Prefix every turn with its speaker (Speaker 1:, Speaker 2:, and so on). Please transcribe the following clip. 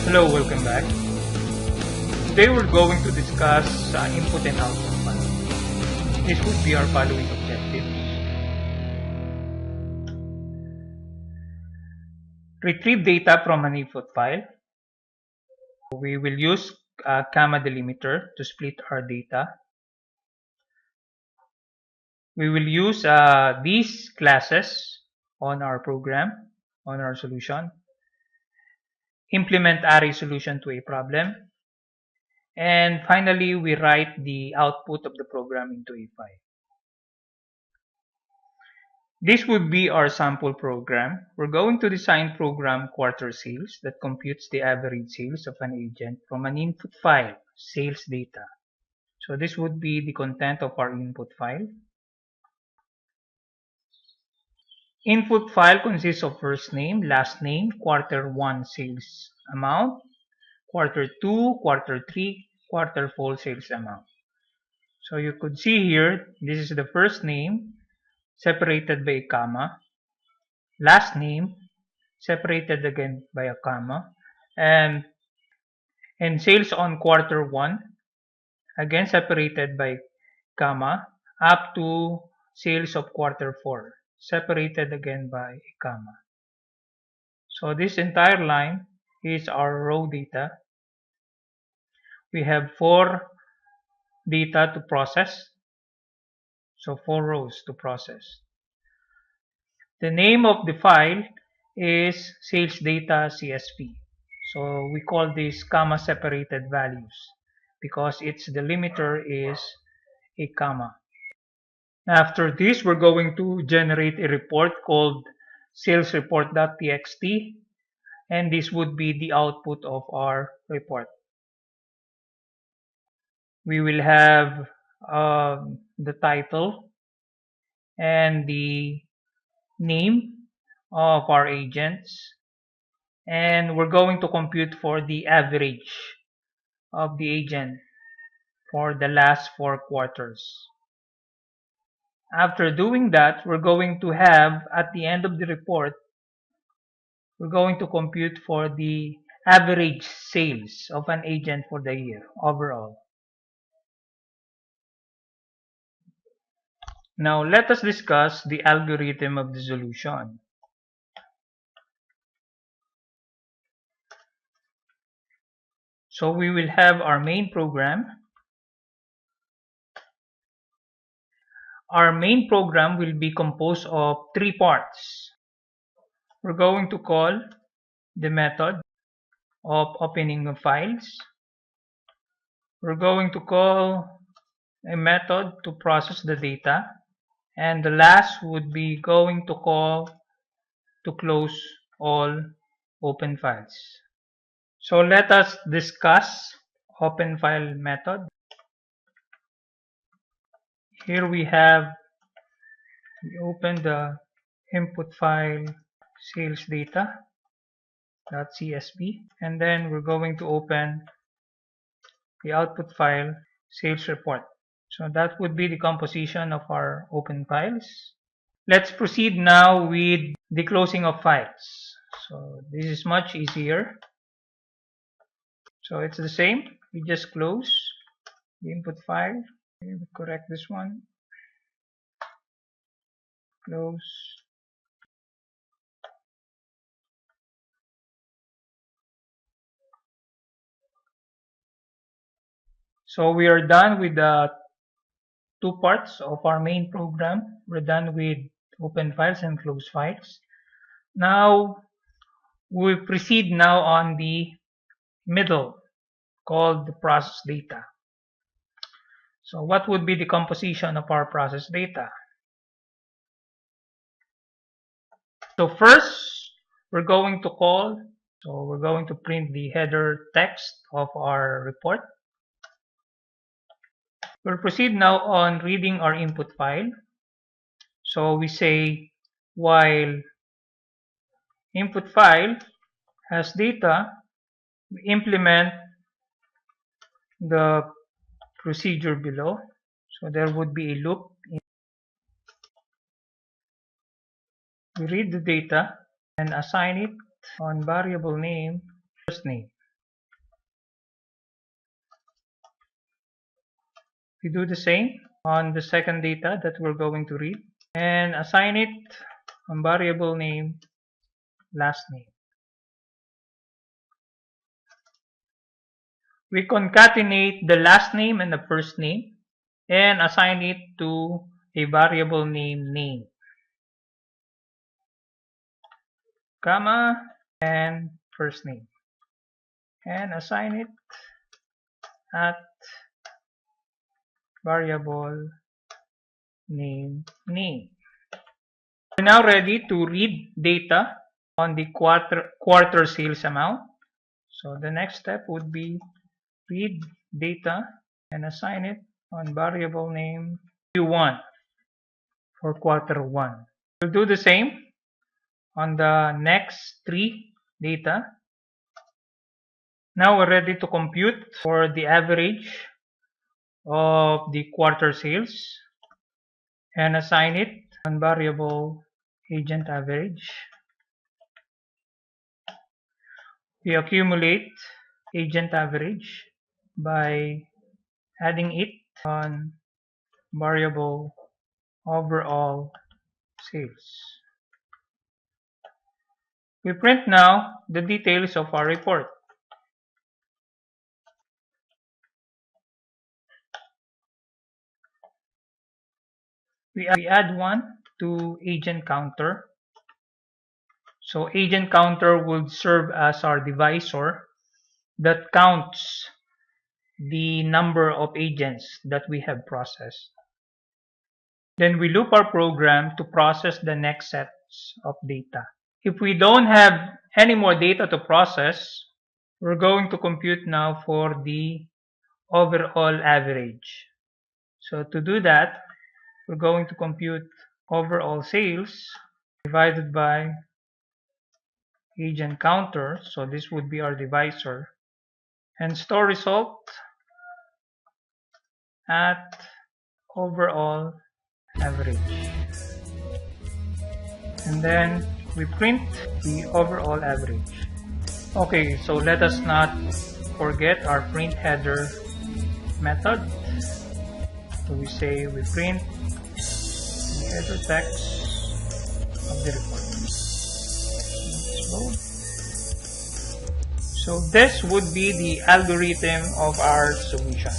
Speaker 1: Hello, welcome back. Today we're going to discuss input and output file. This would be our following objectives. Retrieve data from an input file. We will use a comma delimiter to split our data. We will use these classes on our program, on our solution. Implement array solution to a problem. And finally, we write the output of the program into a file. This would be our sample program. We're going to design program quarter sales that computes the average sales of an agent from an input file, sales data. So this would be the content of our input file. Input file consists of first name, last name, quarter 1 sales amount, quarter 2, quarter 3, quarter 4 sales amount. So you could see here, this is the first name separated by a comma, last name separated again by a comma, and sales on quarter 1 again separated by comma up to sales of quarter 4 separated again by a comma. So this entire line is our raw data. We have 4 data to process, so 4 rows to process. The name of the file is sales data CSV. So we call this comma separated values because its delimiter is a comma. After this, we're going to generate a report called salesreport.txt, and this would be the output of our report. We will have the title and the name of our agents, and we're going to compute for the average of the agent for the last 4 quarters. After doing that, we're going to have at the end of the report, we're going to compute for the average sales of an agent for the year overall. Now let us discuss the algorithm of the solution. So we will have our main program. Our main program will be composed of 3 parts. We're going to call the method of opening of files. We're going to call a method to process the data. And the last would be going to call to close all open files. So let us discuss open file method. Here we open the input file sales data.csv, and then we're going to open the output file sales report. So that would be the composition of our open files. Let's proceed now with the closing of files. So this is much easier. So it's the same. We just close the input file. We correct this one. Close. So we are done with the 2 parts of our main program. We're done with open files and close files. Now we proceed now on the middle, called the process data. So what would be the composition of our process data? So first, we're going to print the header text of our report. We'll proceed now on reading our input file. So we say while input file has data, we implement the procedure below. So there would be a loop. We read the data and assign it on variable name, first name. We do the same on the second data that we're going to read and assign it a variable name last name. We concatenate the last name and the first name and assign it to a variable name name, comma, and first name, and assign it at variable name name. We're now ready to read data on the quarter sales amount. So the next step would be read data and assign it on variable name Q1 for quarter 1. We'll do the same on the next 3 data. Now we're ready to compute for the average of the quarter sales and assign it on variable agent average. We accumulate agent average by adding it on variable overall sales. We print now the details of our report. We add 1 to agent counter. So agent counter would serve as our divisor that counts the number of agents that we have processed. Then we loop our program to process the next sets of data. If we don't have any more data to process, we're going to compute now for the overall average. So to do that, we're going to compute overall sales divided by agent counter. So this would be our divisor, and store result at overall average. And then we print the overall average. Okay, so let us not forget our print header method. So we say we print the header text of the report. So this would be the algorithm of our solution.